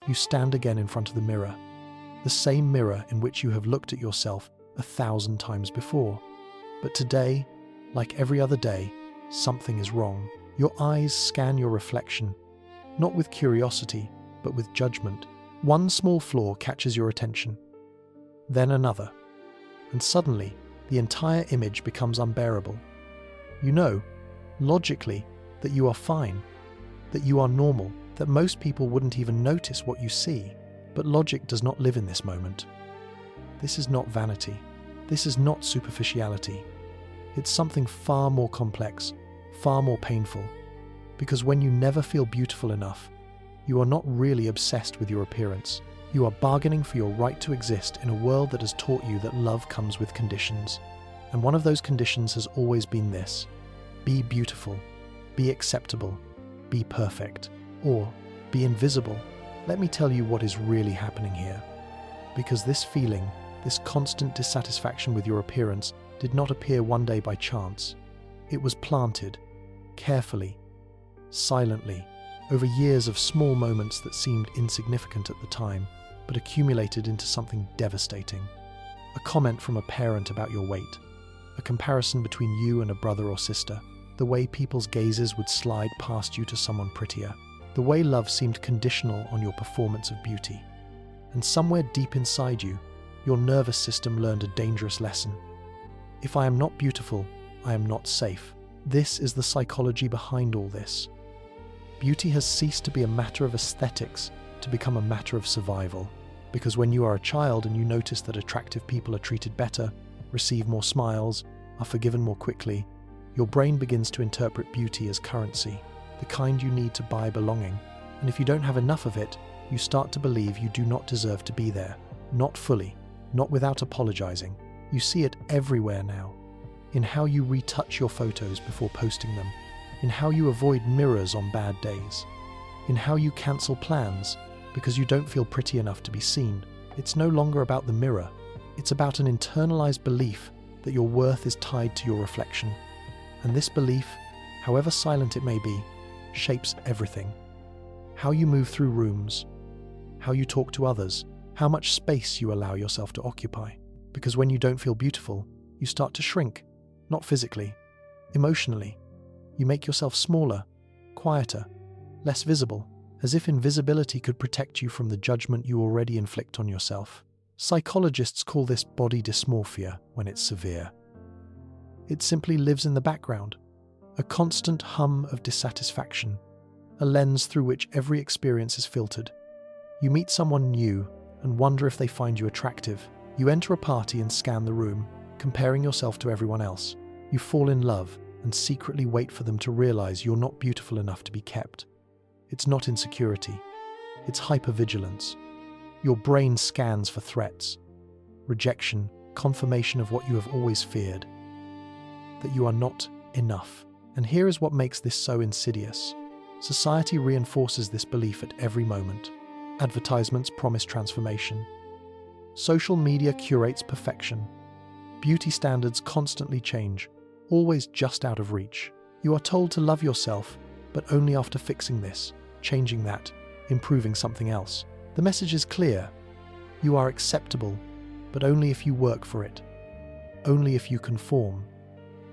you stand again in front of the mirror, the same mirror in which you have looked at yourself 1,000 times before. But today, like every other day, something is wrong. Your eyes scan your reflection, not with curiosity, but with judgment. One small flaw catches your attention, then another, and suddenly the entire image becomes unbearable. You know, logically, that you are fine, that you are normal, that most people wouldn't even notice what you see. But logic does not live in this moment. This is not vanity. This is not superficiality. It's something far more complex, far more painful. Because when you never feel beautiful enough, you are not really obsessed with your appearance. You are bargaining for your right to exist in a world that has taught you that love comes with conditions. And one of those conditions has always been this: be beautiful, be acceptable, be perfect, or be invisible. Let me tell you what is really happening here. Because this feeling, this constant dissatisfaction with your appearance, did not appear one day by chance. It was planted, carefully, silently, over years of small moments that seemed insignificant at the time, but accumulated into something devastating. A comment from a parent about your weight, a comparison between you and a brother or sister, the way people's gazes would slide past you to someone prettier, the way love seemed conditional on your performance of beauty. And somewhere deep inside you, your nervous system learned a dangerous lesson. If I am not beautiful, I am not safe. This is the psychology behind all this. Beauty has ceased to be a matter of aesthetics to become a matter of survival. Because when you are a child and you notice that attractive people are treated better, receive more smiles, are forgiven more quickly, your brain begins to interpret beauty as currency, the kind you need to buy belonging. And if you don't have enough of it, you start to believe you do not deserve to be there. Not fully, not without apologizing. You see it everywhere now. In how you retouch your photos before posting them. In how you avoid mirrors on bad days. In how you cancel plans because you don't feel pretty enough to be seen. It's no longer about the mirror. It's about an internalized belief that your worth is tied to your reflection. And this belief, however silent it may be, shapes everything. How you move through rooms, how you talk to others, how much space you allow yourself to occupy. Because when you don't feel beautiful, you start to shrink, not physically, emotionally. You make yourself smaller, quieter, less visible, as if invisibility could protect you from the judgment you already inflict on yourself. Psychologists call this body dysmorphia when it's severe. It simply lives in the background, a constant hum of dissatisfaction, a lens through which every experience is filtered. You meet someone new and wonder if they find you attractive. You enter a party and scan the room, comparing yourself to everyone else. You fall in love and secretly wait for them to realize you're not beautiful enough to be kept. It's not insecurity, it's hypervigilance. Your brain scans for threats, rejection, confirmation of what you have always feared, that you are not enough. And here is what makes this so insidious. Society reinforces this belief at every moment. Advertisements promise transformation. Social media curates perfection. Beauty standards constantly change, always just out of reach. You are told to love yourself, but only after fixing this, changing that, improving something else. The message is clear. You are acceptable, but only if you work for it. Only if you conform.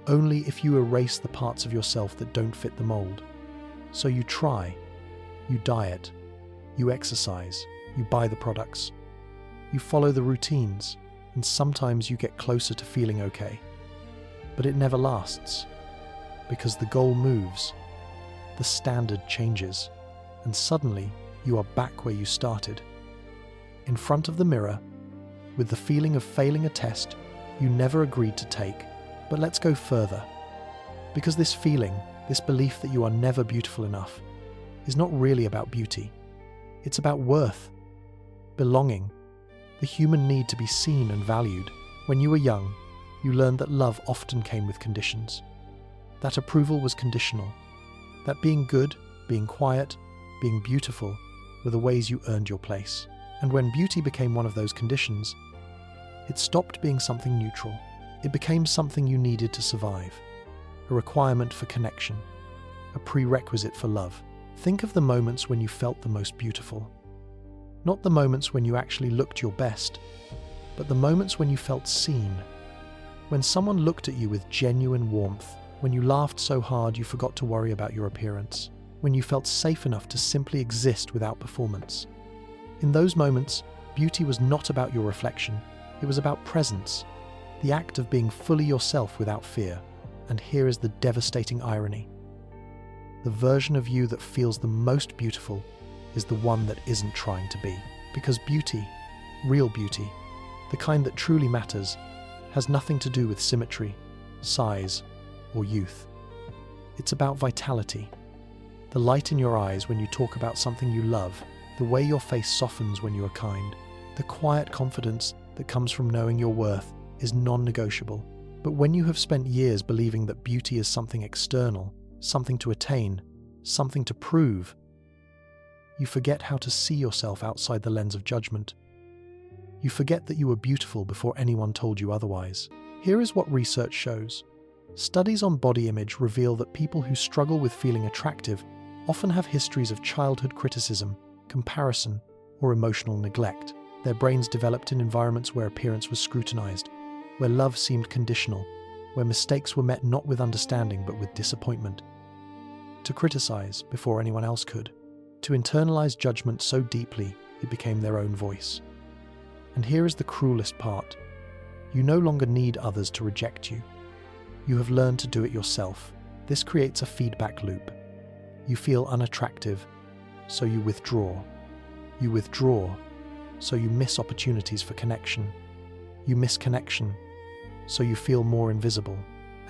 Only if you erase the parts of yourself that don't fit the mold. So you try, you diet, you exercise, you buy the products, you follow the routines, and sometimes you get closer to feeling okay. But it never lasts, because the goal moves, the standard changes, and suddenly you are back where you started. In front of the mirror, with the feeling of failing a test you never agreed to take. But let's go further, because this feeling, this belief that you are never beautiful enough, is not really about beauty. It's about worth, belonging, the human need to be seen and valued. When you were young, you learned that love often came with conditions, that approval was conditional, that being good, being quiet, being beautiful were the ways you earned your place. And when beauty became one of those conditions, it stopped being something neutral. It became something you needed to survive, a requirement for connection, a prerequisite for love. Think of the moments when you felt the most beautiful. Not the moments when you actually looked your best, but the moments when you felt seen. When someone looked at you with genuine warmth, when you laughed so hard you forgot to worry about your appearance, when you felt safe enough to simply exist without performance. In those moments, beauty was not about your reflection, it was about presence, the act of being fully yourself without fear. And here is the devastating irony. The version of you that feels the most beautiful is the one that isn't trying to be. Because beauty, real beauty, the kind that truly matters, has nothing to do with symmetry, size, or youth. It's about vitality. The light in your eyes when you talk about something you love, the way your face softens when you are kind, the quiet confidence that comes from knowing your worth is non-negotiable. But when you have spent years believing that beauty is something external, something to attain, something to prove, you forget how to see yourself outside the lens of judgment. You forget that you were beautiful before anyone told you otherwise. Here is what research shows. Studies on body image reveal that people who struggle with feeling attractive often have histories of childhood criticism, comparison, or emotional neglect. Their brains developed in environments where appearance was scrutinized, where love seemed conditional, where mistakes were met not with understanding but with disappointment. To criticize before anyone else could, to internalize judgment so deeply it became their own voice. And here is the cruelest part. You no longer need others to reject you. You have learned to do it yourself. This creates a feedback loop. You feel unattractive, so you withdraw. You withdraw, so you miss opportunities for connection. You miss connection, so you feel more invisible.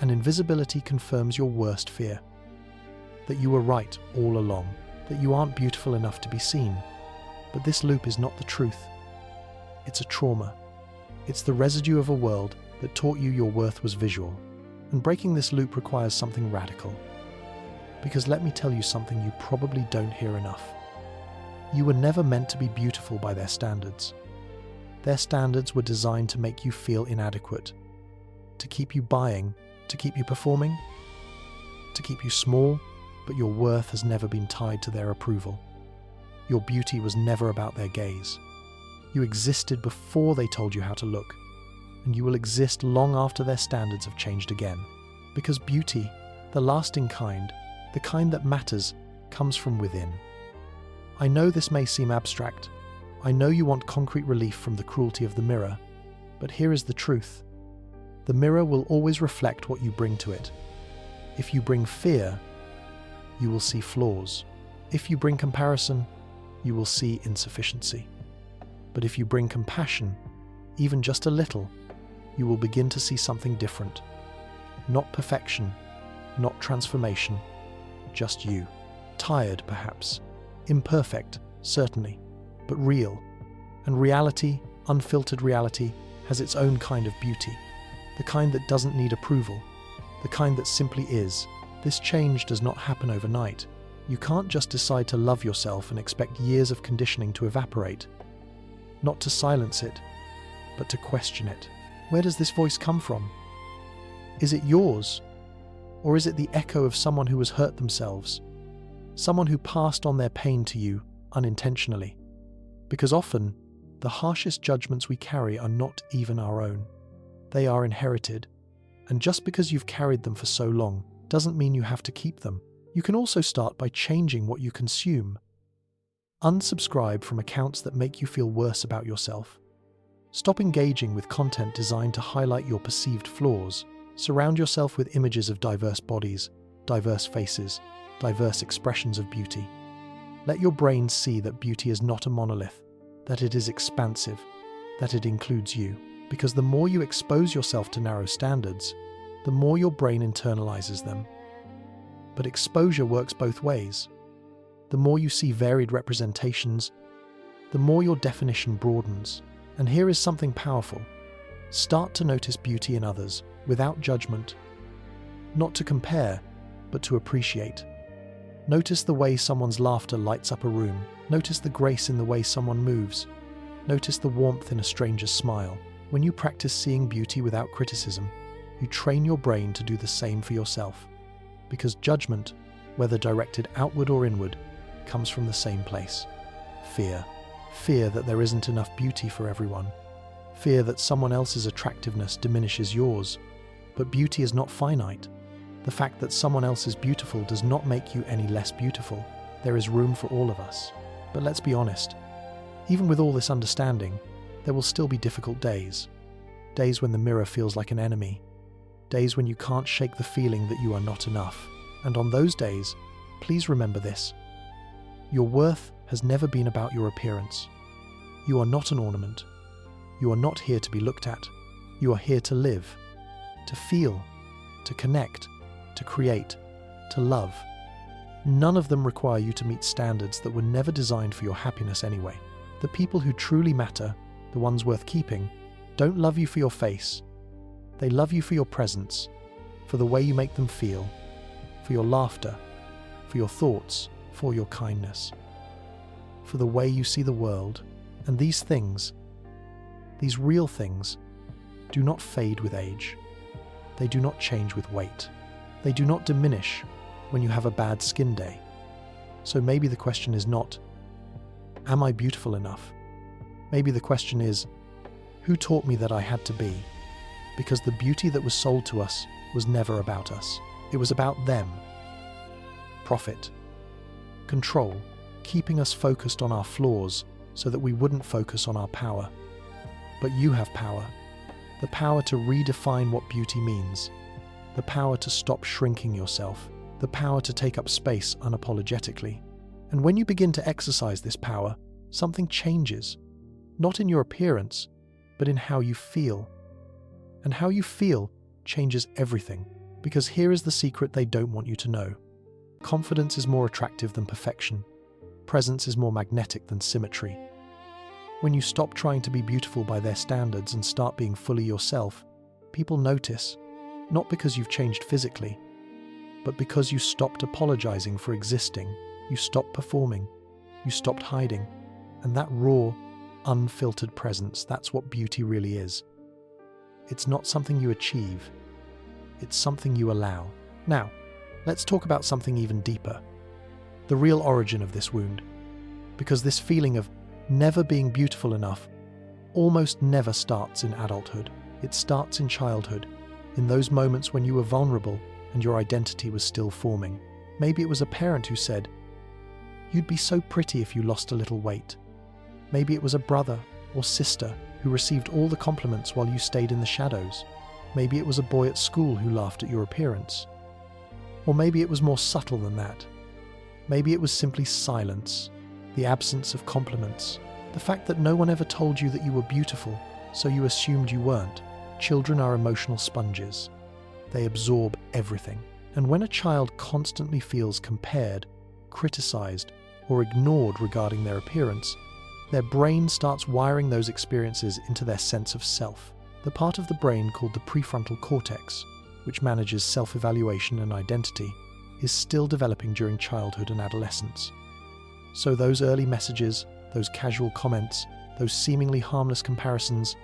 And invisibility confirms your worst fear. That you were right all along, that you aren't beautiful enough to be seen. But this loop is not the truth. It's a trauma. It's the residue of a world that taught you your worth was visual. And breaking this loop requires something radical. Because let me tell you something you probably don't hear enough. You were never meant to be beautiful by their standards. Their standards were designed to make you feel inadequate, to keep you buying, to keep you performing, to keep you small, but your worth has never been tied to their approval. Your beauty was never about their gaze. You existed before they told you how to look, and you will exist long after their standards have changed again. Because beauty, the lasting kind, the kind that matters, comes from within. I know this may seem abstract. I know you want concrete relief from the cruelty of the mirror, but here is the truth. The mirror will always reflect what you bring to it. If you bring fear, you will see flaws. If you bring comparison, you will see insufficiency. But if you bring compassion, even just a little, you will begin to see something different. Not perfection, not transformation, just you. Tired, perhaps. Imperfect, certainly, but real. And reality, unfiltered reality, has its own kind of beauty. The kind that doesn't need approval. The kind that simply is. This change does not happen overnight. You can't just decide to love yourself and expect years of conditioning to evaporate. Not to silence it, but to question it. Where does this voice come from? Is it yours? Or is it the echo of someone who has hurt themselves? Someone who passed on their pain to you unintentionally? Because often, the harshest judgments we carry are not even our own. They are inherited. And just because you've carried them for so long, doesn't mean you have to keep them. You can also start by changing what you consume. Unsubscribe from accounts that make you feel worse about yourself. Stop engaging with content designed to highlight your perceived flaws. Surround yourself with images of diverse bodies, diverse faces, diverse expressions of beauty. Let your brain see that beauty is not a monolith, that it is expansive, that it includes you. Because the more you expose yourself to narrow standards, the more your brain internalizes them. But exposure works both ways. The more you see varied representations, the more your definition broadens. And here is something powerful. Start to notice beauty in others, without judgment. Not to compare, but to appreciate. Notice the way someone's laughter lights up a room. Notice the grace in the way someone moves. Notice the warmth in a stranger's smile. When you practice seeing beauty without criticism, you train your brain to do the same for yourself. Because judgment, whether directed outward or inward, comes from the same place. Fear. Fear that there isn't enough beauty for everyone. Fear that someone else's attractiveness diminishes yours. But beauty is not finite. The fact that someone else is beautiful does not make you any less beautiful. There is room for all of us. But let's be honest. Even with all this understanding, there will still be difficult days. Days when the mirror feels like an enemy. Days when you can't shake the feeling that you are not enough. And on those days, please remember this. Your worth has never been about your appearance. You are not an ornament. You are not here to be looked at. You are here to live, to feel, to connect, to create, to love. None of them require you to meet standards that were never designed for your happiness anyway. The people who truly matter, the ones worth keeping, don't love you for your face. They love you for your presence, for the way you make them feel, for your laughter, for your thoughts, for your kindness, for the way you see the world. And these things, these real things, do not fade with age. They do not change with weight. They do not diminish when you have a bad skin day. So maybe the question is not, am I beautiful enough? Maybe the question is, who taught me that I had to be? Because the beauty that was sold to us was never about us. It was about them. Profit. Control, keeping us focused on our flaws so that we wouldn't focus on our power. But you have power. The power to redefine what beauty means. The power to stop shrinking yourself. The power to take up space unapologetically. And when you begin to exercise this power, something changes. Not in your appearance, but in how you feel. And how you feel changes everything. Because here is the secret they don't want you to know. Confidence is more attractive than perfection. Presence is more magnetic than symmetry. When you stop trying to be beautiful by their standards and start being fully yourself, people notice, not because you've changed physically, but because you stopped apologizing for existing, you stopped performing, you stopped hiding, and that raw, unfiltered presence, that's what beauty really is. It's not something you achieve, it's something you allow. Now, let's talk about something even deeper, the real origin of this wound, because this feeling of never being beautiful enough almost never starts in adulthood. It starts in childhood, in those moments when you were vulnerable and your identity was still forming. Maybe it was a parent who said, "You'd be so pretty if you lost a little weight." Maybe it was a brother or sister who received all the compliments while you stayed in the shadows. Maybe it was a boy at school who laughed at your appearance. Or maybe it was more subtle than that. Maybe it was simply silence, the absence of compliments, the fact that no one ever told you that you were beautiful, so you assumed you weren't. Children are emotional sponges. They absorb everything. And when a child constantly feels compared, criticized, or ignored regarding their appearance, their brain starts wiring those experiences into their sense of self. The part of the brain called the prefrontal cortex, which manages self-evaluation and identity, is still developing during childhood and adolescence. So those early messages, those casual comments, those seemingly harmless comparisons,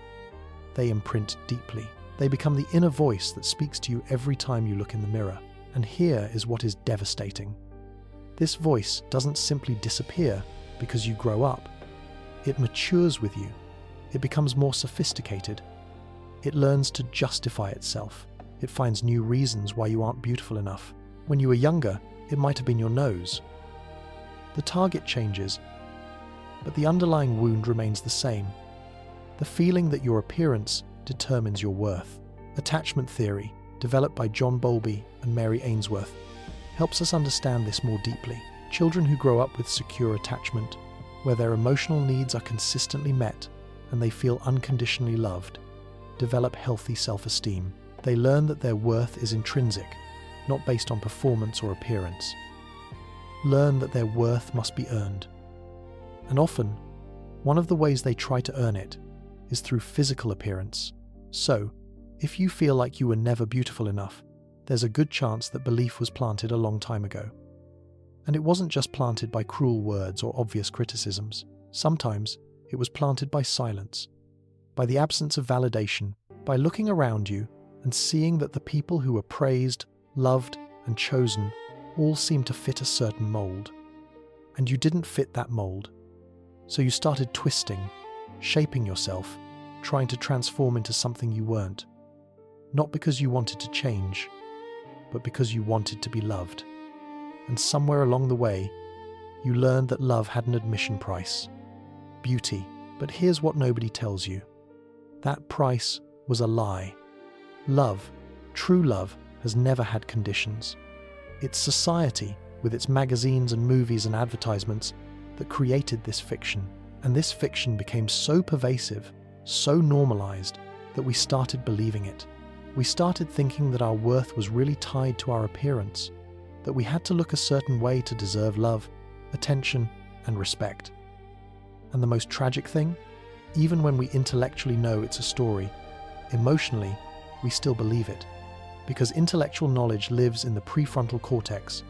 they imprint deeply. They become the inner voice that speaks to you every time you look in the mirror. And here is what is devastating. This voice doesn't simply disappear because you grow up. It matures with you. It becomes more sophisticated. It learns to justify itself. It finds new reasons why you aren't beautiful enough. When you were younger, it might have been your nose. The target changes, but the underlying wound remains the same. The feeling that your appearance determines your worth. Attachment theory, developed by John Bowlby and Mary Ainsworth, helps us understand this more deeply. Children who grow up with secure attachment, where their emotional needs are consistently met and they feel unconditionally loved, develop healthy self-esteem. They learn that their worth is intrinsic, not based on performance or appearance. Learn that their worth must be earned. And often, one of the ways they try to earn it is through physical appearance. So, if you feel like you were never beautiful enough, there's a good chance that belief was planted a long time ago. And it wasn't just planted by cruel words or obvious criticisms. Sometimes it was planted by silence, by the absence of validation, by looking around you and seeing that the people who were praised, loved, and chosen all seemed to fit a certain mold. And you didn't fit that mold. So you started twisting, shaping yourself, trying to transform into something you weren't. Not because you wanted to change, but because you wanted to be loved. And somewhere along the way, you learned that love had an admission price: beauty. But here's what nobody tells you. That price was a lie. Love, true love, has never had conditions. It's society, with its magazines and movies and advertisements, that created this fiction. And this fiction became so pervasive, so normalized, that we started believing it. We started thinking that our worth was really tied to our appearance, that we had to look a certain way to deserve love, attention, and respect. And the most tragic thing? Even when we intellectually know it's a story, emotionally, we still believe it. Because intellectual knowledge lives in the prefrontal cortex,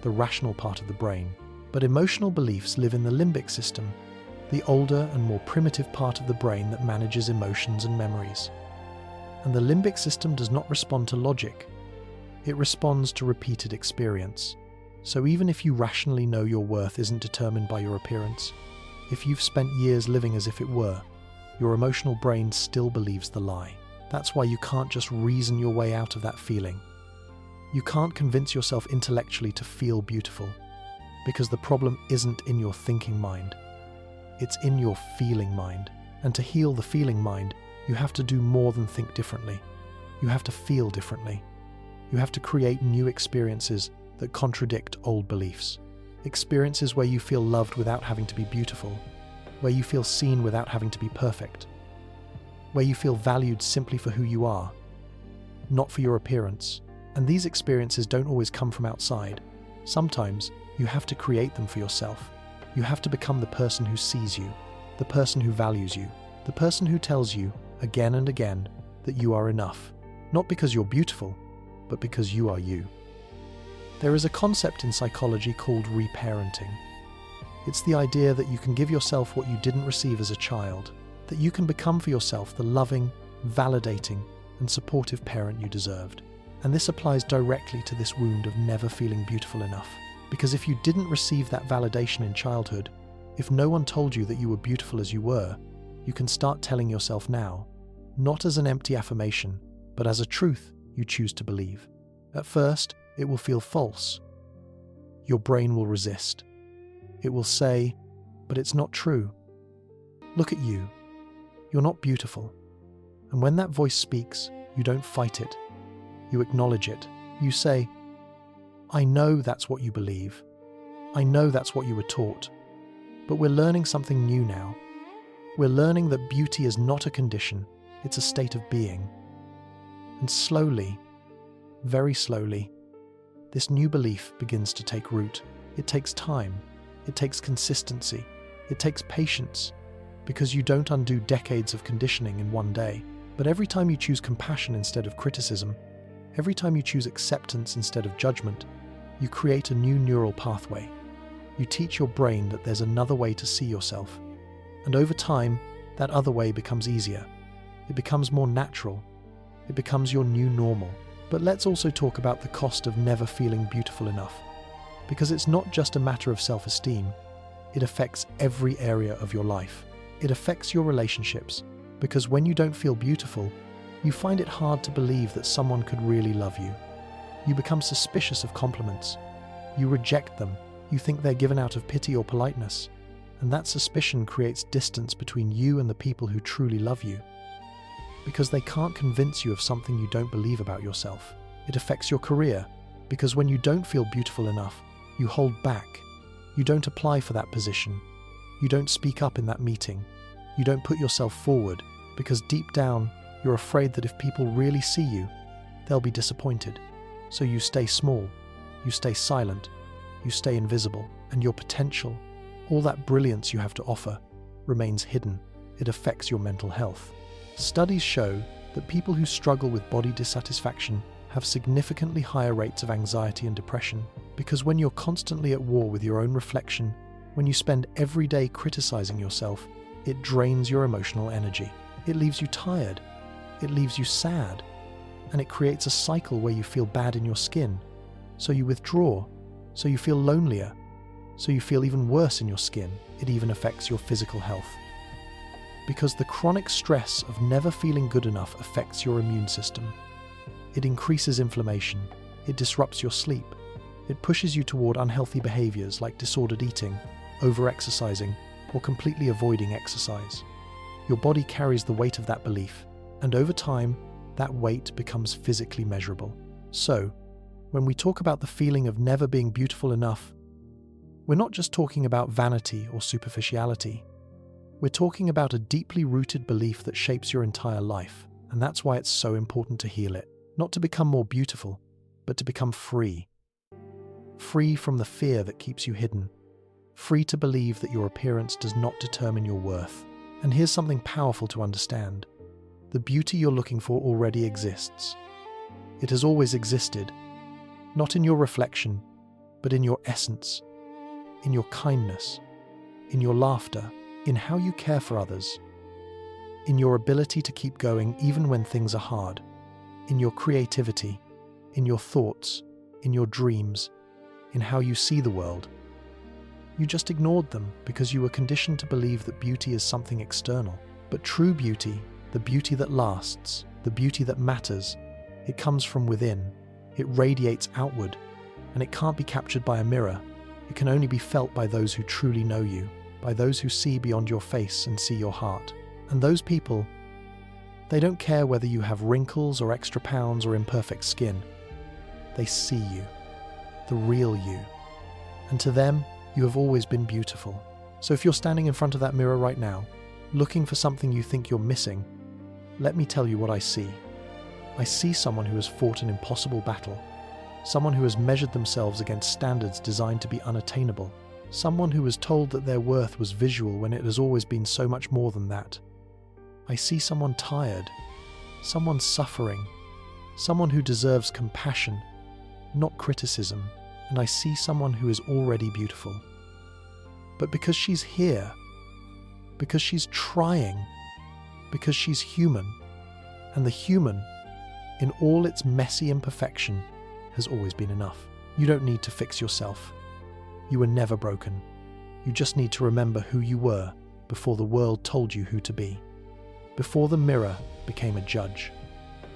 the rational part of the brain. But emotional beliefs live in the limbic system, the older and more primitive part of the brain that manages emotions and memories. And the limbic system does not respond to logic. It responds to repeated experience. So even if you rationally know your worth isn't determined by your appearance, if you've spent years living as if it were, your emotional brain still believes the lie. That's why you can't just reason your way out of that feeling. You can't convince yourself intellectually to feel beautiful, because the problem isn't in your thinking mind. It's in your feeling mind. And to heal the feeling mind, you have to do more than think differently. You have to feel differently. You have to create new experiences that contradict old beliefs. Experiences where you feel loved without having to be beautiful, where you feel seen without having to be perfect, where you feel valued simply for who you are, not for your appearance. And these experiences don't always come from outside. Sometimes you have to create them for yourself. You have to become the person who sees you, the person who values you, the person who tells you again and again that you are enough, not because you're beautiful, but because you are you. There is a concept in psychology called reparenting. It's the idea that you can give yourself what you didn't receive as a child, that you can become for yourself the loving, validating, and supportive parent you deserved. And this applies directly to this wound of never feeling beautiful enough. Because if you didn't receive that validation in childhood, if no one told you that you were beautiful as you were, you can start telling yourself now, not as an empty affirmation, but as a truth you choose to believe. At first, it will feel false. Your brain will resist. It will say, but it's not true. Look at you. You're not beautiful. And when that voice speaks, you don't fight it. You acknowledge it. You say, I know that's what you believe. I know that's what you were taught. But we're learning something new now. We're learning that beauty is not a condition, it's a state of being. And slowly, very slowly, this new belief begins to take root. It takes time. It takes consistency. It takes patience, because you don't undo decades of conditioning in one day. But every time you choose compassion instead of criticism, every time you choose acceptance instead of judgment, you create a new neural pathway. You teach your brain that there's another way to see yourself. And over time, that other way becomes easier. It becomes more natural. It becomes your new normal. But let's also talk about the cost of never feeling beautiful enough. Because it's not just a matter of self-esteem. It affects every area of your life. It affects your relationships. Because when you don't feel beautiful, you find it hard to believe that someone could really love you. You become suspicious of compliments. You reject them. You think they're given out of pity or politeness. And that suspicion creates distance between you and the people who truly love you. Because they can't convince you of something you don't believe about yourself. It affects your career. Because when you don't feel beautiful enough, you hold back. You don't apply for that position. You don't speak up in that meeting. You don't put yourself forward. Because deep down, you're afraid that if people really see you, they'll be disappointed. So you stay small, you stay silent, you stay invisible, and your potential, all that brilliance you have to offer, remains hidden. It affects your mental health. Studies show that people who struggle with body dissatisfaction have significantly higher rates of anxiety and depression, because when you're constantly at war with your own reflection, when you spend every day criticizing yourself, it drains your emotional energy. It leaves you tired. It leaves you sad. And it creates a cycle where you feel bad in your skin. So you withdraw. So you feel lonelier. So you feel even worse in your skin. It even affects your physical health. Because the chronic stress of never feeling good enough affects your immune system. It increases inflammation. It disrupts your sleep. It pushes you toward unhealthy behaviors like disordered eating, over-exercising, or completely avoiding exercise. Your body carries the weight of that belief, and over time, that weight becomes physically measurable. So, when we talk about the feeling of never being beautiful enough, we're not just talking about vanity or superficiality. We're talking about a deeply rooted belief that shapes your entire life, and that's why it's so important to heal it. Not to become more beautiful, but to become free. Free from the fear that keeps you hidden. Free to believe that your appearance does not determine your worth. And here's something powerful to understand. The beauty you're looking for already exists. It has always existed, not in your reflection, but in your essence, in your kindness, in your laughter, in how you care for others, in your ability to keep going even when things are hard, in your creativity, in your thoughts, in your dreams, in how you see the world. You just ignored them because you were conditioned to believe that beauty is something external. But true beauty, the beauty that lasts, the beauty that matters, it comes from within. It radiates outward, and it can't be captured by a mirror. It can only be felt by those who truly know you, by those who see beyond your face and see your heart. And those people, they don't care whether you have wrinkles or extra pounds or imperfect skin. They see you, the real you. And to them, you have always been beautiful. So if you're standing in front of that mirror right now, looking for something you think you're missing, let me tell you what I see. I see someone who has fought an impossible battle. Someone who has measured themselves against standards designed to be unattainable. Someone who was told that their worth was visual when it has always been so much more than that. I see someone tired, someone suffering, someone who deserves compassion, not criticism, and I see someone who is already beautiful. But because she's here, because she's trying, because she's human, and the human, in all its messy imperfection, has always been enough. You don't need to fix yourself. You were never broken. You just need to remember who you were before the world told you who to be. Before the mirror became a judge.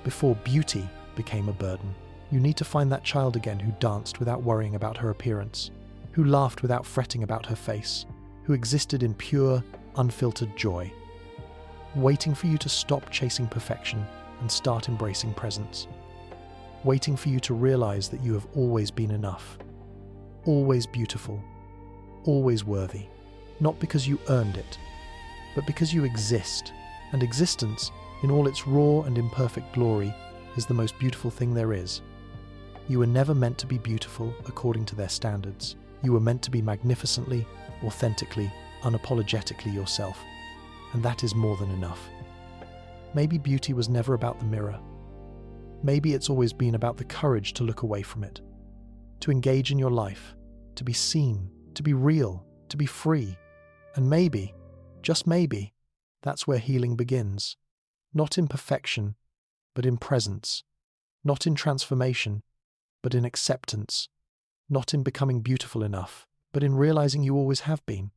Before beauty became a burden. You need to find that child again who danced without worrying about her appearance, who laughed without fretting about her face, who existed in pure, unfiltered joy, waiting for you to stop chasing perfection and start embracing presence, waiting for you to realize that you have always been enough, always beautiful, always worthy, not because you earned it, but because you exist, and existence, in all its raw and imperfect glory, is the most beautiful thing there is. You were never meant to be beautiful according to their standards. You were meant to be magnificently, authentically, unapologetically yourself. And that is more than enough. Maybe beauty was never about the mirror. Maybe it's always been about the courage to look away from it, to engage in your life, to be seen, to be real, to be free. And maybe, just maybe, that's where healing begins. Not in perfection, but in presence. Not in transformation, but in acceptance. Not in becoming beautiful enough, but in realizing you always have been.